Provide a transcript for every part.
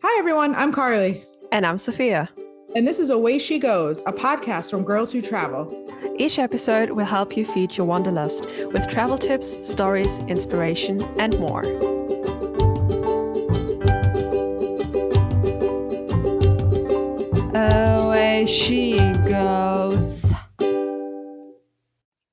Hi, everyone. I'm Carly. And I'm Sophia. And this is Away She Goes, a podcast from girls who travel. Each episode will help you feed your wanderlust with travel tips, stories, inspiration, and more. Away she goes.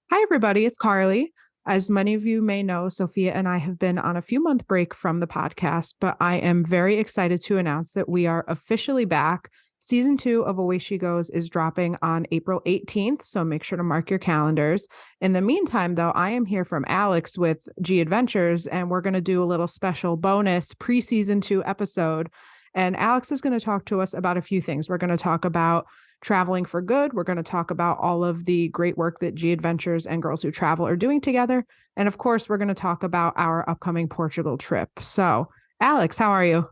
Hi, everybody. It's Carly. As many of you may know, Sophia and I have been on a few-month break from the podcast, but I am very excited to announce that we are officially back. Season 2 of Away She Goes is dropping on April 18th, so make sure to mark your calendars. In the meantime, though, I am here from Alex with G Adventures, and we're going to do a little special bonus pre-season 2 episode. And Alex is going to talk to us about a few things. We're going to talk about traveling for good. We're going to talk about all of the great work that G Adventures and Girls Who Travel are doing together. And of course, we're going to talk about our upcoming Portugal trip. So, Alex, how are you?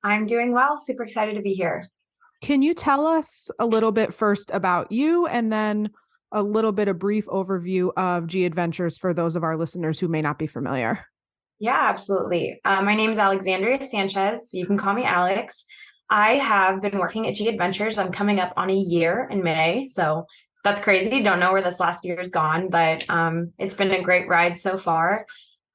I'm doing well. Super excited to be here. Can you tell us a little bit first about you and then a little bit of brief overview of G Adventures for those of our listeners who may not be familiar? Yeah, absolutely. My name is Alexandria Sanchez. You can call me Alex. I have been working at G Adventures. I'm coming up on a year in May. So that's crazy. Don't know where this last year has gone, but it's been a great ride so far.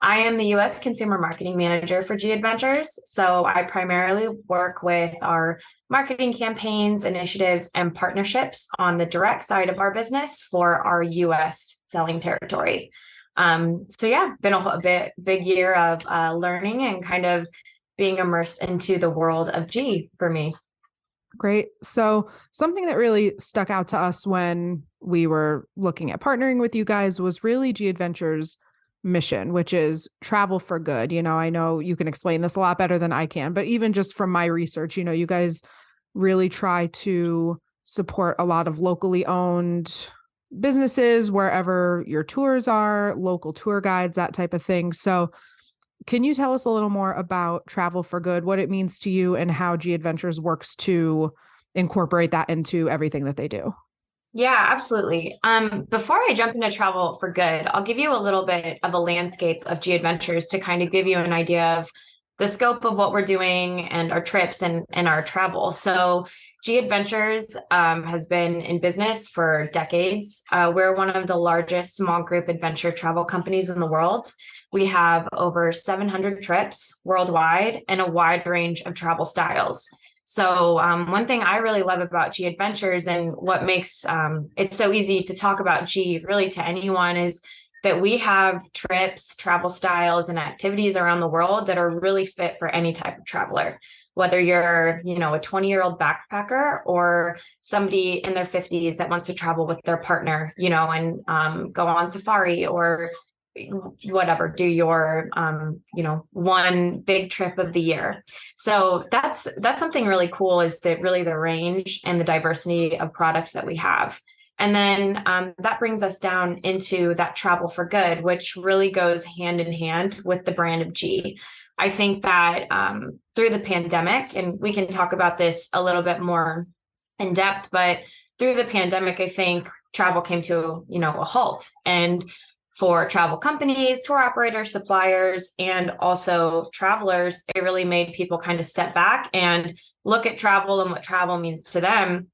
I am the U.S. Consumer Marketing Manager for G Adventures. So I primarily work with our marketing campaigns, initiatives, and partnerships on the direct side of our business for our U.S. selling territory. So yeah, been a big year of learning and kind of being immersed into the world of G for me. Great. So something that really stuck out to us when we were looking at partnering with you guys was really G Adventures' mission, which is travel for good. You know, I know you can explain this a lot better than I can, but even just from my research, you know, you guys really try to support a lot of locally owned businesses wherever your tours are, local tour guides, that type of thing. So can you tell us a little more about Travel for Good, what it means to you, and how G Adventures works to incorporate that into everything that they do? Yeah, absolutely. Before I jump into Travel for Good, I'll give you a little bit of a landscape of G Adventures to kind of give you an idea of the scope of what we're doing and our trips and our travel. So G Adventures has been in business for decades. We're one of the largest small group adventure travel companies in the world. We have over 700 trips worldwide and a wide range of travel styles. So one thing I really love about G Adventures and what makes it so easy to talk about G really to anyone is that we have trips, travel styles, and activities around the world that are really fit for any type of traveler. Whether you're, you know, a 20-year-old backpacker or somebody in their 50s that wants to travel with their partner, you know, and go on safari or whatever, do your one big trip of the year. So that's something really cool, is that really the range and the diversity of product that we have. And then that brings us down into that Travel for Good, which really goes hand in hand with the brand of G. I think that through the pandemic, and we can talk about this a little bit more in depth, but through the pandemic, I think travel came to, a halt. And for travel companies, tour operators, suppliers, and also travelers, it really made people kind of step back and look at travel and what travel means to them.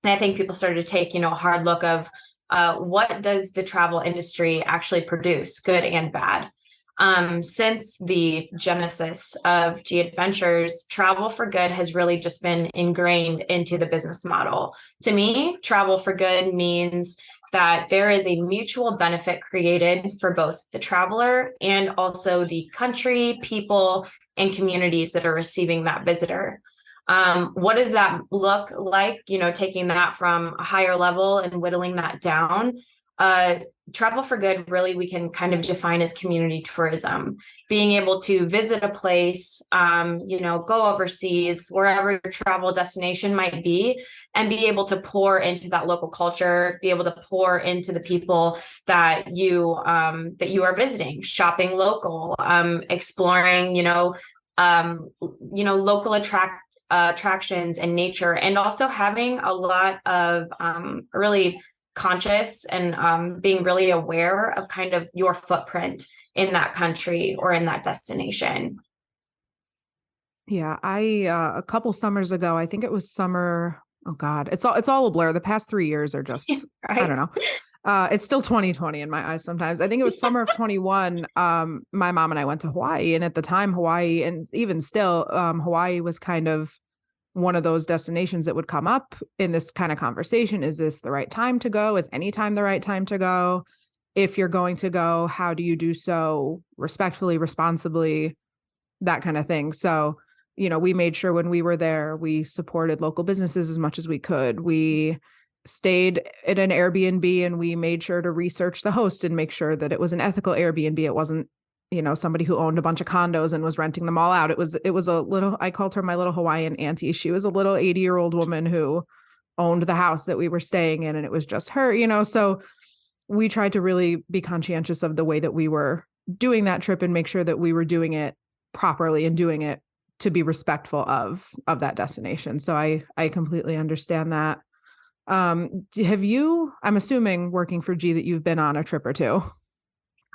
And I think people started to take, a hard look of what does the travel industry actually produce, good and bad. Since the genesis of G Adventures, Travel for Good has really just been ingrained into the business model. To me, Travel for Good means that there is a mutual benefit created for both the traveler and also the country, people, and communities that are receiving that visitor. What does that look like? Taking that from a higher level and whittling that down. Travel for Good, really, we can kind of define as community tourism, being able to visit a place, go overseas, wherever your travel destination might be, and be able to pour into that local culture, be able to pour into the people that you are visiting, shopping local, exploring, local attractions and nature, and also having a lot of really conscious and being really aware of kind of your footprint in that country or in that destination. Yeah, I a couple summers ago, I think it was summer. Oh God, it's all a blur. The past 3 years are just, I don't Right. know. It's still 2020 in my eyes sometimes. I think it was summer of 21. My mom and I went to Hawaii, and at the time, Hawaii, and even still, Hawaii was kind of one of those destinations that would come up in this kind of conversation. Is this the right time to go? Is any time the right time to go? If you're going to go, how do you do so respectfully, responsibly, that kind of thing. So, we made sure when we were there, we supported local businesses as much as we could. We stayed at an Airbnb and we made sure to research the host and make sure that it was an ethical Airbnb. It wasn't, somebody who owned a bunch of condos and was renting them all out. It was a little, I called her my little Hawaiian auntie. She was a little 80-year-old woman who owned the house that we were staying in, and it was just her. So we tried to really be conscientious of the way that we were doing that trip and make sure that we were doing it properly and doing it to be respectful of that destination. So I completely understand that. Have you, I'm assuming working for G that you've been on a trip or two?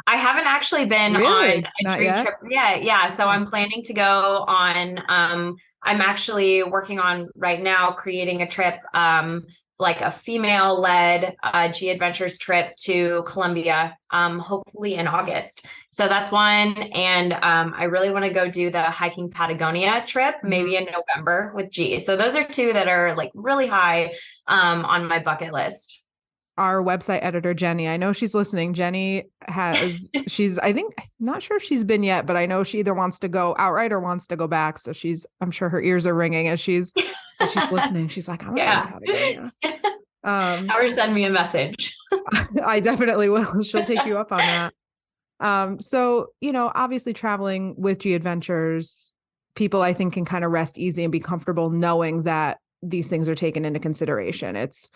I haven't actually been on Really? a Not dream yet? trip yet. Yeah. So Okay. I'm planning to go on, I'm actually working on right now creating a trip, like a female led G Adventures trip to Colombia, hopefully in August. So that's one. And I really want to go do the hiking Patagonia trip, maybe Mhm. in November with G. So those are two that are like really high on my bucket list. Our website editor, Jenny, I know she's listening. I think, I'm not sure if she's been yet, but I know she either wants to go outright or wants to go back. So I'm sure her ears are ringing as she's listening. She's like, I want to go to Yeah. Patagonia. Have her send me a message. I definitely will. She'll take you up on that. So, obviously traveling with G Adventures, people I think can kind of rest easy and be comfortable knowing that these things are taken into consideration. It's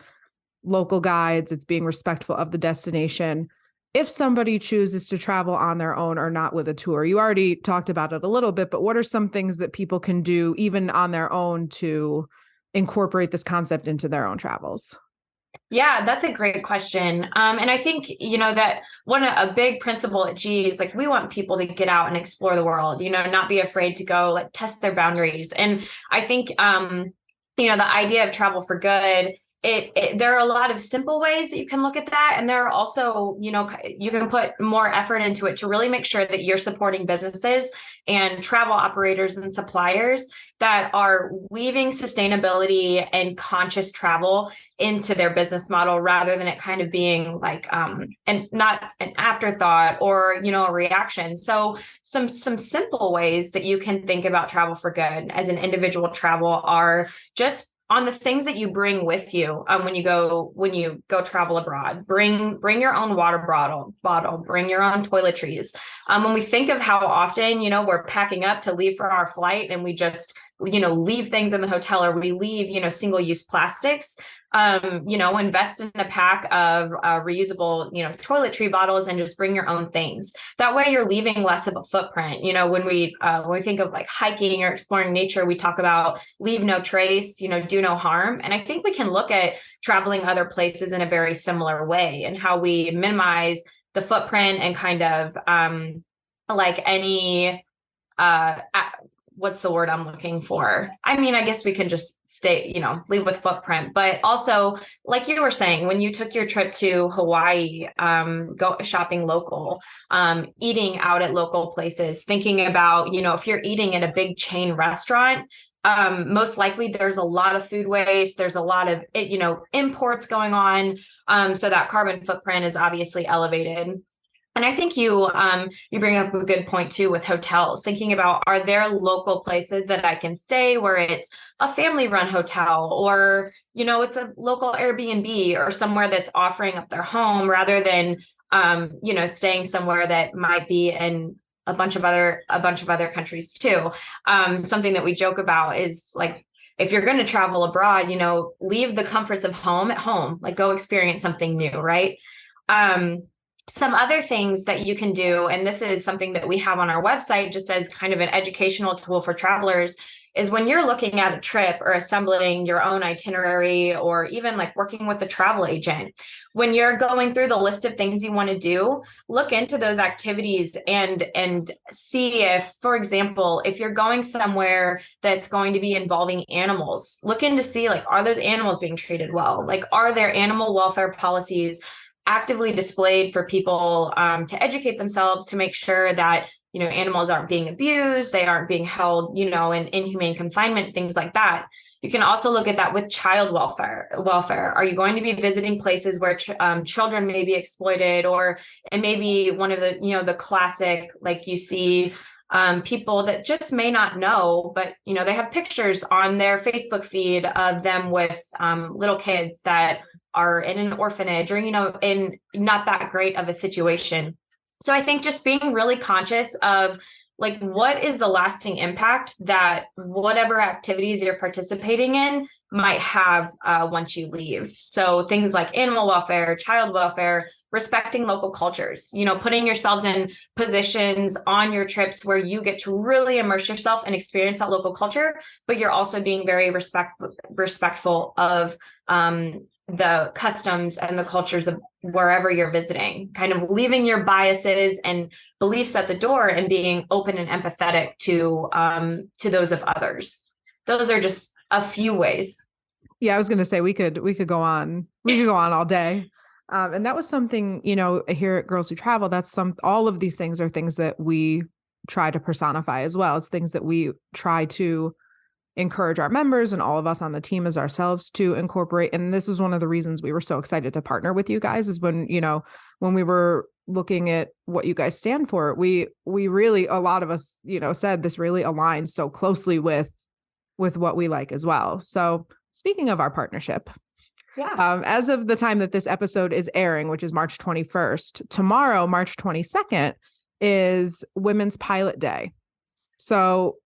local guides, it's being respectful of the destination. If somebody chooses to travel on their own or not with a tour, you already talked about it a little bit, but what are some things that people can do even on their own to incorporate this concept into their own travels? Yeah, that's a great question. And I think, that a big principle at G is like we want people to get out and explore the world, not be afraid to go like test their boundaries. And I think the idea of travel for good, there are a lot of simple ways that you can look at that. And there are also, you can put more effort into it to really make sure that you're supporting businesses and travel operators and suppliers that are weaving sustainability and conscious travel into their business model rather than it kind of being like and not an afterthought or a reaction. So some simple ways that you can think about travel for good as an individual travel are just on the things that you bring with you when you go travel abroad. Bring your own water bottle, bring your own toiletries. When we think of how often we're packing up to leave for our flight and we just leave things in the hotel, or we leave single-use plastics, invest in a pack of reusable toiletry bottles and just bring your own things. That way you're leaving less of a footprint. When we think of like hiking or exploring nature, we talk about leave no trace, do no harm. And I think we can look at traveling other places in a very similar way, and how we minimize the footprint and kind of like any what's the word I'm looking for? I mean, I guess we can just leave with footprint, but also like you were saying, when you took your trip to Hawaii, go shopping local, eating out at local places, thinking about, if you're eating at a big chain restaurant, most likely there's a lot of food waste. There's a lot of, imports going on. So that carbon footprint is obviously elevated. And I think you bring up a good point too with hotels, thinking about, are there local places that I can stay where it's a family run hotel, or, it's a local Airbnb or somewhere that's offering up their home rather than, staying somewhere that might be in a bunch of other countries too. Something that we joke about is like, if you're going to travel abroad, leave the comforts of home at home, like go experience something new. Right. Some other things that you can do, and this is something that we have on our website just as kind of an educational tool for travelers, is when you're looking at a trip or assembling your own itinerary, or even like working with the travel agent, when you're going through the list of things you want to do, look into those activities and see if, for example, if you're going somewhere that's going to be involving animals, look in to see, like, are those animals being treated well? Like, are there animal welfare policies actively displayed for people to educate themselves, to make sure that, animals aren't being abused, they aren't being held, in inhumane confinement, things like that. You can also look at that with child welfare. Are you going to be visiting places where children may be exploited, or it may be one of the, the classic, like you see people that just may not know, but, they have pictures on their Facebook feed of them with little kids that are in an orphanage, or, in not that great of a situation. So I think just being really conscious of, like, what is the lasting impact that whatever activities you're participating in might have once you leave. So things like animal welfare, child welfare, respecting local cultures, putting yourselves in positions on your trips where you get to really immerse yourself and experience that local culture, but you're also being very respectful of the customs and the cultures of wherever you're visiting, kind of leaving your biases and beliefs at the door and being open and empathetic to those of others. Those are just a few ways. Yeah, I was going to say we could go on. We could go on all day. And that was something, here at Girls Who Travel, all of these things are things that we try to personify as well. It's things that we try to encourage our members and all of us on the team as ourselves to incorporate. And this was one of the reasons we were so excited to partner with you guys, is when we were looking at what you guys stand for, we really, a lot of us, said this really aligns so closely with what we like as well. So speaking of our partnership, as of the time that this episode is airing, which is March 21st, tomorrow, March 22nd, is Women's Pilot Day. So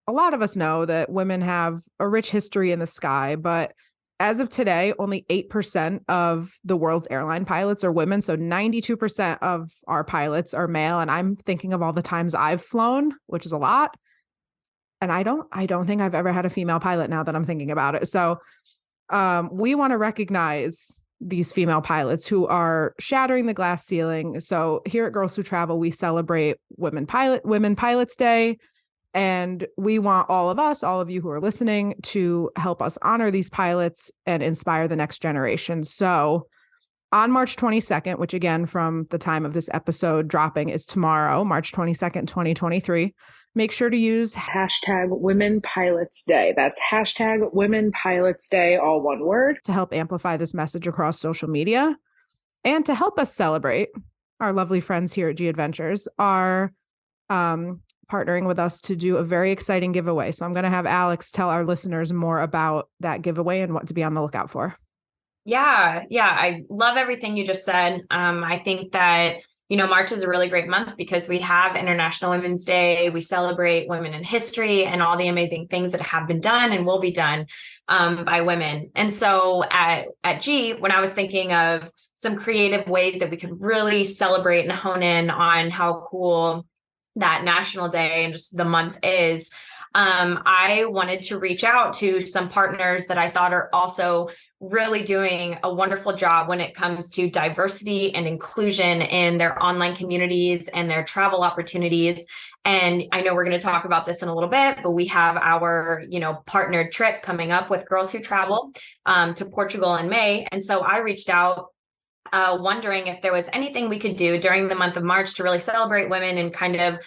a lot of us know that women have a rich history in the sky, but as of today, only 8% of the world's airline pilots are women. So 92% of our pilots are male. And I'm thinking of all the times I've flown, which is a lot. And I don't think I've ever had a female pilot now that I'm thinking about it. So we want to recognize these female pilots who are shattering the glass ceiling. So here at Girls Who Travel, we celebrate Women Pilots Day. And we want all of you who are listening, to help us honor these pilots and inspire the next generation. So on March 22nd, which again, from the time of this episode dropping is tomorrow, March 22nd, 2023, make sure to use hashtag Women Pilots Day. That's hashtag Women Pilots Day, all one word, to help amplify this message across social media. And to help us celebrate, our lovely friends here at G Adventures are partnering with us to do a very exciting giveaway. So I'm going to have Alex tell our listeners more about that giveaway and what to be on the lookout for. Yeah. I love everything you just said. I think that, March is a really great month because we have International Women's Day. We celebrate women in history and all the amazing things that have been done and will be done by women. And so at G, when I was thinking of some creative ways that we could really celebrate and hone in on how cool that National Day and just the month is, I wanted to reach out to some partners that I thought are also really doing a wonderful job when it comes to diversity and inclusion in their online communities and their travel opportunities. And I know we're going to talk about this in a little bit, but we have our, partnered trip coming up with Girls Who Travel to Portugal in May. And so I reached out wondering if there was anything we could do during the month of March to really celebrate women and kind of,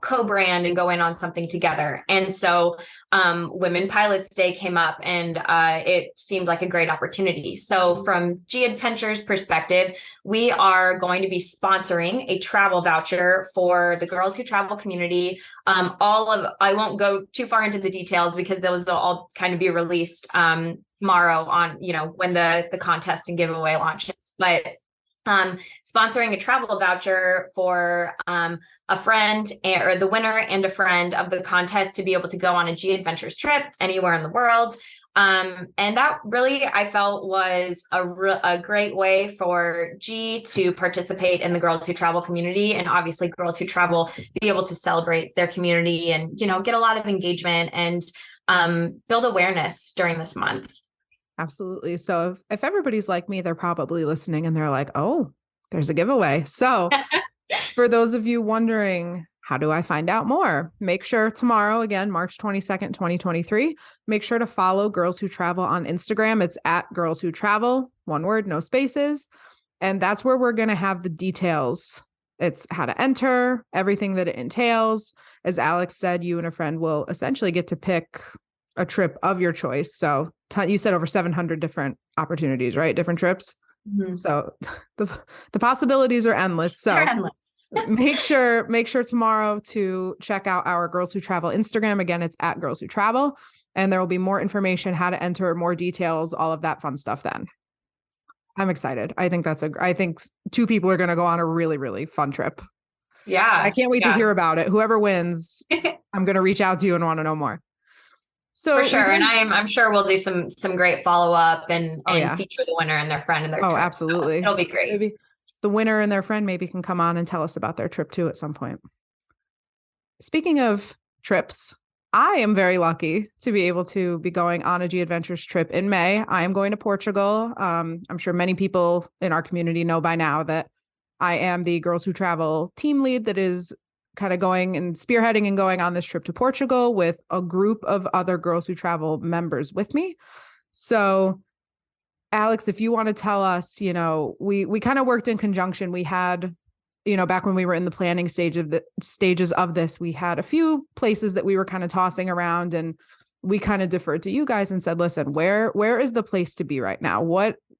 co-brand and go in on something together. And so Women Pilots Day came up, and it seemed like a great opportunity. So from G Adventures perspective, we are going to be sponsoring a travel voucher for the Girls Who Travel community. I won't go too far into the details because those will all kind of be released tomorrow on, when the contest and giveaway launches. But sponsoring a travel voucher for a friend or the winner and a friend of the contest to be able to go on a G Adventures trip anywhere in the world. And that really, I felt, was a great way for G to participate in the Girls Who Travel community, and obviously Girls Who Travel be able to celebrate their community and, get a lot of engagement and build awareness during this month. Absolutely. So if everybody's like me, they're probably listening and they're like, oh, there's a giveaway. So for those of you wondering, how do I find out more? Make sure tomorrow, again, March 22nd, 2023, make sure to follow Girls Who Travel on Instagram. It's at Girls Who Travel, one word, no spaces. And that's where we're going to have the details. It's how to enter, everything that it entails. As Alex said, you and a friend will essentially get to pick a trip of your choice. So you said over 700 different opportunities, right? Different trips. Mm-hmm. So the possibilities are endless. So they're endless. make sure tomorrow to check out our Girls Who Travel Instagram. Again, it's at Girls Who Travel, and there will be more information, how to enter, more details, all of that fun stuff then. I'm excited. I think I think two people are going to go on a really, really fun trip. Yeah. I can't wait to hear about it. Whoever wins, I'm going to reach out to you and want to know more. So for sure. And I'm sure we'll do some great follow-up and feature the winner and their friend and their trip. Absolutely. So it'll be great. Maybe the winner and their friend maybe can come on and tell us about their trip too at some point. Speaking of trips, I am very lucky to be able to be going on a G Adventures trip in May. I am going to Portugal. I'm sure many people in our community know by now that I am the Girls Who Travel team lead that is kind of going and spearheading and going on this trip to Portugal with a group of other Girls Who Travel members with me. So Alex, if you want to tell us, we kind of worked in conjunction. We had, back when we were in the planning stages of this, we had a few places that we were kind of tossing around, and we kind of deferred to you guys and said, listen, where is the place to be right now?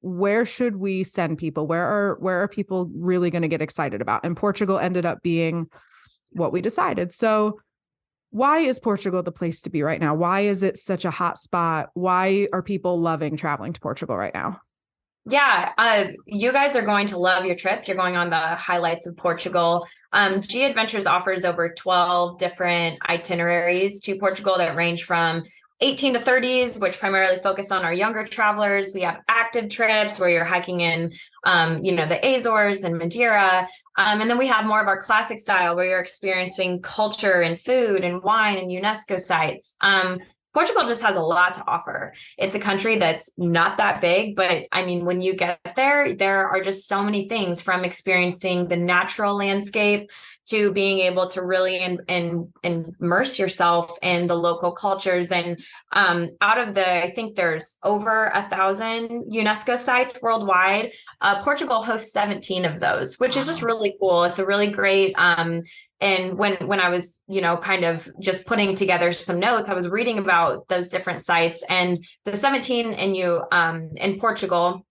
Where should we send people? Where are people really going to get excited about? And Portugal ended up being what we decided. So why is Portugal the place to be right now? Why is it such a hot spot? Why are people loving traveling to Portugal right now? Yeah, you guys are going to love your trip. You're going on the highlights of Portugal. G Adventures offers over 12 different itineraries to Portugal that range from 18 to 30s, which primarily focus on our younger travelers. We have active trips where you're hiking in, the Azores and Madeira. And then we have more of our classic style where you're experiencing culture and food and wine and UNESCO sites. Portugal just has a lot to offer. It's a country that's not that big, but I mean, when you get there are just so many things, from experiencing the natural landscape to being able to really immerse yourself in the local cultures. And out of I think there's over 1,000 UNESCO sites worldwide. Portugal hosts 17 of those, which is just really cool. It's a really great, and when I was, kind of just putting together some notes, I was reading about those different sites, and the 17 in Portugal,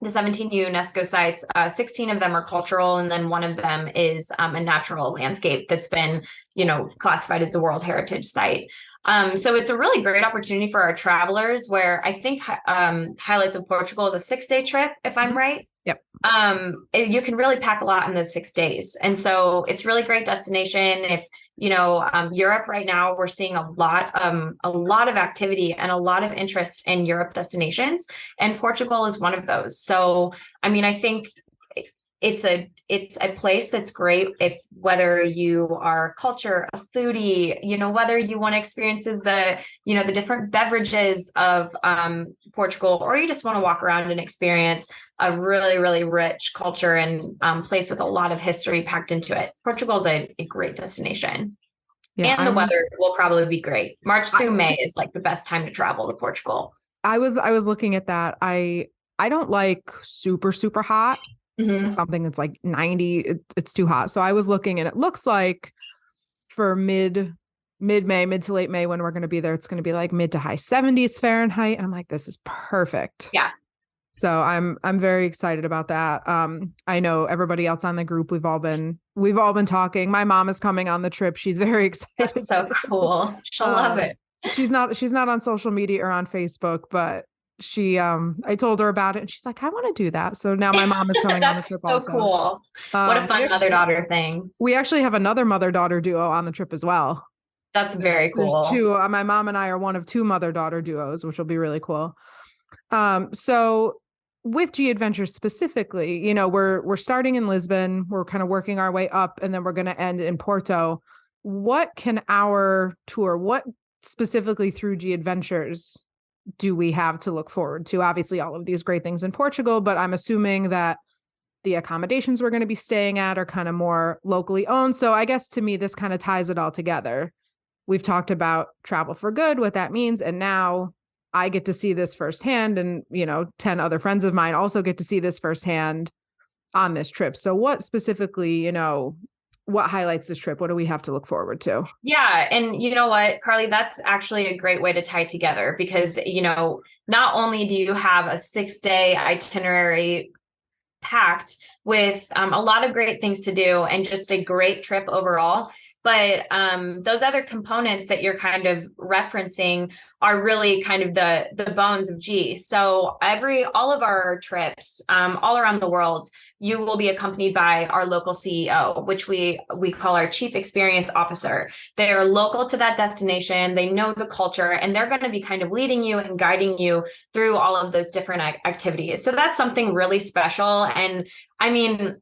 the 17 UNESCO sites, 16 of them are cultural, and then one of them is a natural landscape that's been, classified as the World Heritage Site. So it's a really great opportunity for our travelers, where I think Highlights of Portugal is a 6-day trip, if I'm right. Yep. You can really pack a lot in those 6 days. And so it's really great destination. If, Europe right now, we're seeing a lot of activity and a lot of interest in Europe destinations, and Portugal is one of those. So, I mean, I think it's a place that's great if, whether you are a foodie, whether you want to experiences the different beverages of Portugal, or you just want to walk around and experience a really, really rich culture and place with a lot of history packed into it. Portugal is a great destination. Yeah, and the weather will probably be great. March through May is like the best time to travel to Portugal. I was looking at that. I don't like super, super hot. Mm-hmm. Something that's like 90, it's too hot. So I was looking, and it looks like for mid-May, mid to late May, when we're going to be there, it's going to be like mid to high 70s Fahrenheit. And I'm like, this is perfect. Yeah. So I'm very excited about that. I know everybody else on the group, we've all been talking. My mom is coming on the trip. She's very excited. That's so cool. She'll love it. She's not on social media or on Facebook, but I told her about it and she's like, I want to do that. So now my mom is coming on the That's trip so also. cool. What a fun mother-daughter thing. We actually have another mother-daughter duo on the trip as well. That's very cool. There's two. My mom and I are one of two mother-daughter duos, which will be really cool. So with G Adventures specifically, we're starting in Lisbon, we're kind of working our way up, and then we're going to end in Porto. What specifically through G Adventures do we have to look forward to? Obviously, all of these great things in Portugal, but I'm assuming that the accommodations we're going to be staying at are kind of more locally owned. So I guess to me, this kind of ties it all together. We've talked about travel for good, what that means. And now I get to see this firsthand. And, 10 other friends of mine also get to see this firsthand on this trip. So what specifically, what highlights this trip? What do we have to look forward to? Yeah. And you know what, Carly, that's actually a great way to tie together because, not only do you have a 6-day itinerary packed with a lot of great things to do and just a great trip overall. But those other components that you're kind of referencing are really kind of the bones of G. So all of our trips all around the world, you will be accompanied by our local CEO, which we call our Chief Experience Officer. They're local to that destination. They know the culture, and they're going to be kind of leading you and guiding you through all of those different activities. So that's something really special. And I mean,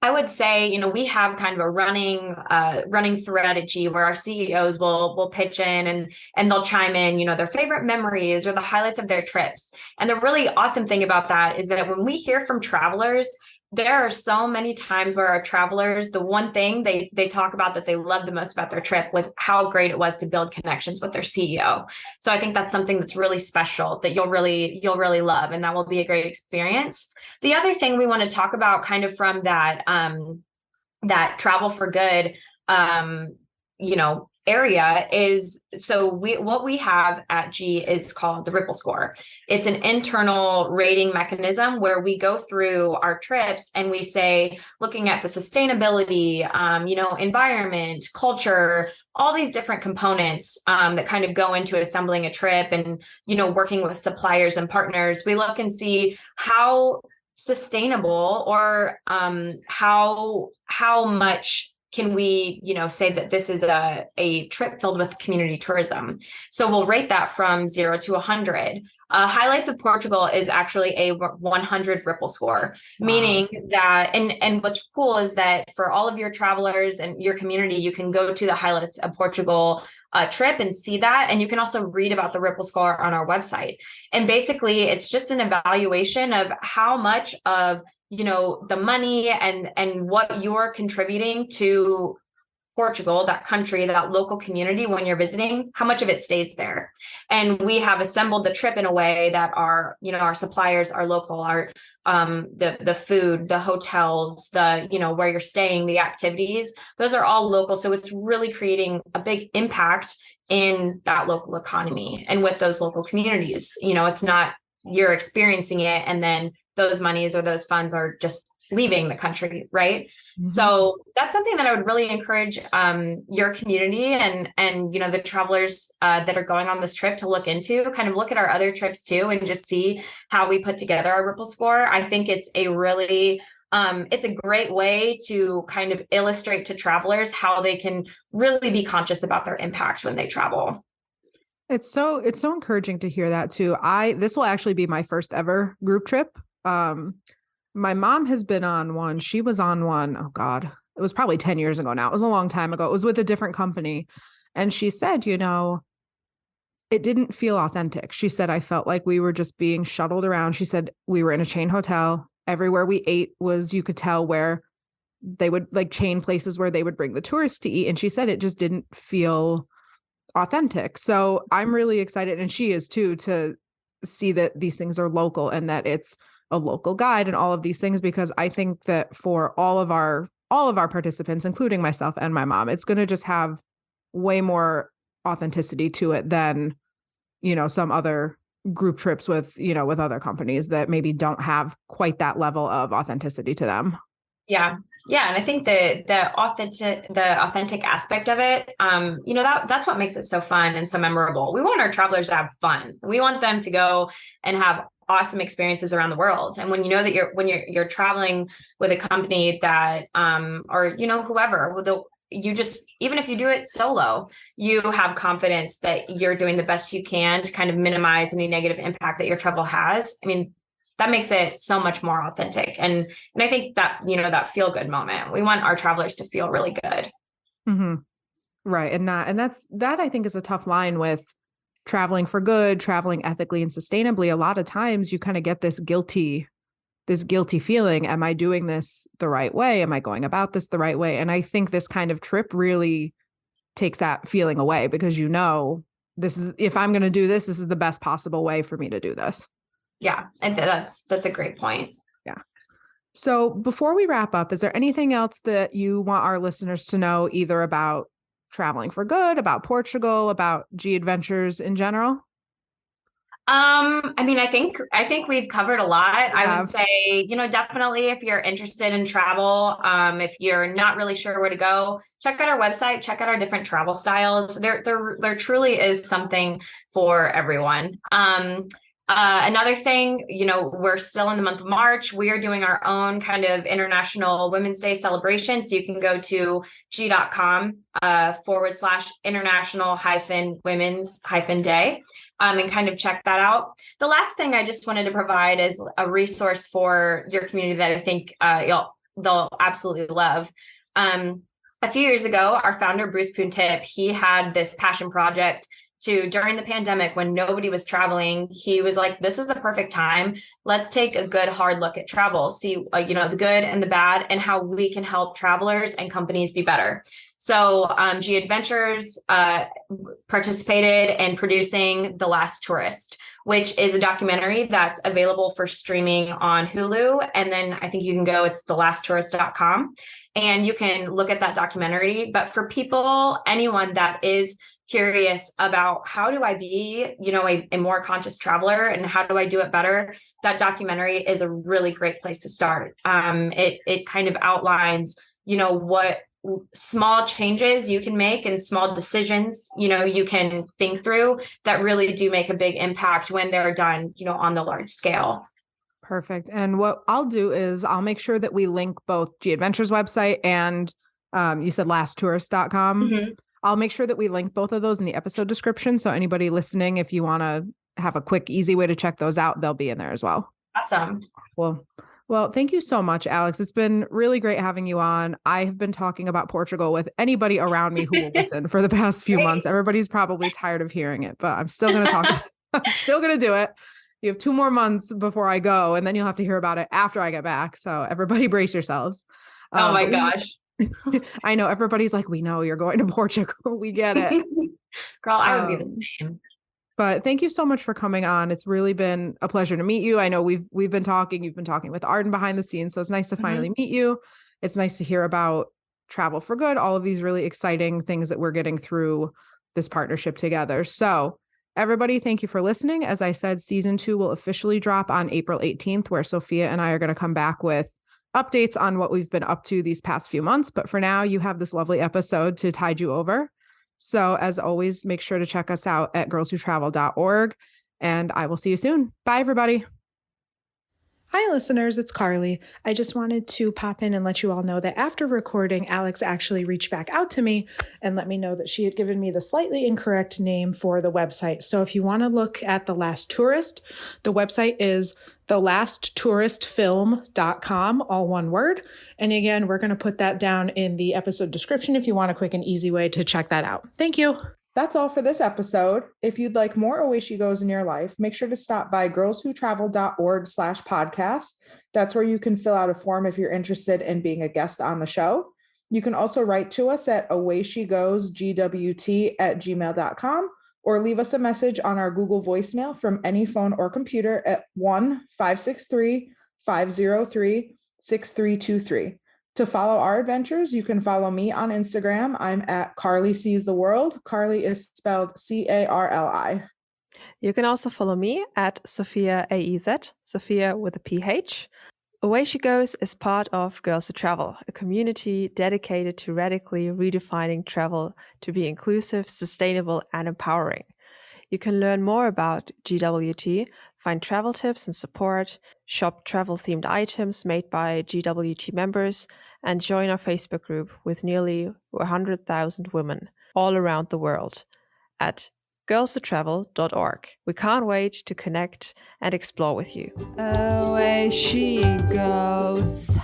I would say, we have kind of a running thread at G where our CEOs will pitch in and they'll chime in, their favorite memories or the highlights of their trips. And the really awesome thing about that is that when we hear from travelers, there are so many times where our travelers, the one thing they talk about that they love the most about their trip was how great it was to build connections with their CEO. So I think that's something that's really special that you'll really love, and that will be a great experience. The other thing we want to talk about kind of from that travel for good, area is, so what we have at G is called the Ripple Score. It's an internal rating mechanism where we go through our trips and we say, looking at the sustainability, environment, culture, all these different components that kind of go into assembling a trip and, working with suppliers and partners. We look and see how sustainable or how much can we, say that this is a trip filled with community tourism? So we'll rate that from 0 to 100. Highlights of Portugal is actually a 100 Ripple score, wow. Meaning that, and what's cool is that for all of your travelers and your community, you can go to the Highlights of Portugal trip and see that. And you can also read about the Ripple score on our website. And basically, it's just an evaluation of how much of the money and what you're contributing to Portugal, that country, that local community when you're visiting, how much of it stays there. And we have assembled the trip in a way that our suppliers are local, our the food, the hotels, the where you're staying, the activities, those are all local. So it's really creating a big impact in that local economy and with those local communities. It's not you're experiencing it and then those monies or those funds are just leaving the country, right? Mm-hmm. So that's something that I would really encourage your community and the travelers that are going on this trip to look into, kind of look at our other trips too, and just see how we put together our Ripple score. I think it's a really it's a great way to kind of illustrate to travelers how they can really be conscious about their impact when they travel. It's so encouraging to hear that too. This will actually be my first ever group trip. My mom has been on one. She was on one. Oh God, it was probably 10 years ago now. It was a long time ago. It was with a different company. And she said, it didn't feel authentic. She said, I felt like we were just being shuttled around. She said, we were in a chain hotel. Everywhere we ate was, you could tell where they would chain places where they would bring the tourists to eat. And she said, it just didn't feel authentic. So I'm really excited. And she is too, to see that these things are local and that it's a local guide and all of these things, because I think that for all of our participants, including myself and my mom, it's going to just have way more authenticity to it than, some other group trips with other companies that maybe don't have quite that level of authenticity to them. Yeah. Yeah, and I think the authentic aspect of it, that's what makes it so fun and so memorable. We want our travelers to have fun. We want them to go and have awesome experiences around the world. And when you know that you're traveling with a company that or whoever, you just, even if you do it solo, you have confidence that you're doing the best you can to kind of minimize any negative impact that your travel has. I mean, that makes it so much more authentic. And I think that, that feel good moment, we want our travelers to feel really good. Mm-hmm. Right. And that I think is a tough line with traveling for good, traveling ethically and sustainably. A lot of times you kind of get this guilty feeling. Am I doing this the right way? Am I going about this the right way? And I think this kind of trip really takes that feeling away, because this is, if I'm going to do this, this is the best possible way for me to do this. Yeah. And that's a great point. Yeah. So before we wrap up, is there anything else that you want our listeners to know, either about traveling for good, about Portugal, about G Adventures in general? I mean, I think we've covered a lot. Yeah. I would say, definitely if you're interested in travel, if you're not really sure where to go, check out our website, check out our different travel styles. There truly is something for everyone. Another thing, we're still in the month of March. We are doing our own kind of International Women's Day celebration. So you can go to g.com /international-women's-day and kind of check that out. The last thing I just wanted to provide is a resource for your community that I think they'll absolutely love. A few years ago, our founder, Bruce Puntip, he had this passion project during the pandemic, when nobody was traveling. He was like, this is the perfect time. Let's take a good hard look at travel, see, the good and the bad, and how we can help travelers and companies be better. So G Adventures participated in producing The Last Tourist, which is a documentary that's available for streaming on Hulu. And then I think you can go, it's thelasttourist.com, and you can look at that documentary. But for anyone that is curious about how do I be, a more conscious traveler, and how do I do it better, that documentary is a really great place to start. It kind of outlines, what small changes you can make and small decisions, you can think through, that really do make a big impact when they're done, on the large scale. Perfect. And what I'll do is I'll make sure that we link both G Adventures website and you said lasttourist.com. Mm-hmm. I'll make sure that we link both of those in the episode description. So anybody listening, if you want to have a quick, easy way to check those out, they'll be in there as well. Awesome. Well, thank you so much, Alex. It's been really great having you on. I have been talking about Portugal with anybody around me who will listen for the past few months. Everybody's probably tired of hearing it, but I'm still going to talk. I'm still going to do it. You have 2 more months before I go, and then you'll have to hear about it after I get back. So everybody brace yourselves. Oh my gosh. I know everybody's like, we know you're going to Portugal. We get it. Girl, I would be the same. But thank you so much for coming on. It's really been a pleasure to meet you. I know we've been talking, you've been talking with Arden behind the scenes. So it's nice to finally meet you. It's nice to hear about Travel for Good, all of these really exciting things that we're getting through this partnership together. So everybody, thank you for listening. As I said, season 2 will officially drop on April 18th, where Sophia and I are going to come back with updates on what we've been up to these past few months. But for now, you have this lovely episode to tide you over. So as always, make sure to check us out at girlswhotravel.org, and I will see you soon. Bye, everybody. Hi, listeners. It's Carly. I just wanted to pop in and let you all know that after recording, Alex actually reached back out to me and let me know that she had given me the slightly incorrect name for the website. So if you want to look at The Last Tourist, the website is thelasttouristfilm.com, all one word. And again, we're going to put that down in the episode description if you want a quick and easy way to check that out. Thank you. That's all for this episode. If you'd like more Away She Goes in your life, make sure to stop by girlswhotravel.org/podcast. That's where you can fill out a form if you're interested in being a guest on the show. You can also write to us at awayshegosgwt@gmail.com, or leave us a message on our Google voicemail from any phone or computer at 1-563-503-6323. To follow our adventures, you can follow me on Instagram. I'm at Carli Sees the World. Carli is spelled Carli. You can also follow me at Sophia AEZ, Sophia with a PH. Away She Goes is part of Girls Who Travel, a community dedicated to radically redefining travel to be inclusive, sustainable, and empowering. You can learn more about GWT, find travel tips and support, shop travel-themed items made by GWT members, and join our Facebook group with nearly 100,000 women all around the world at girlswhotravel.org. We can't wait to connect and explore with you. Away she goes.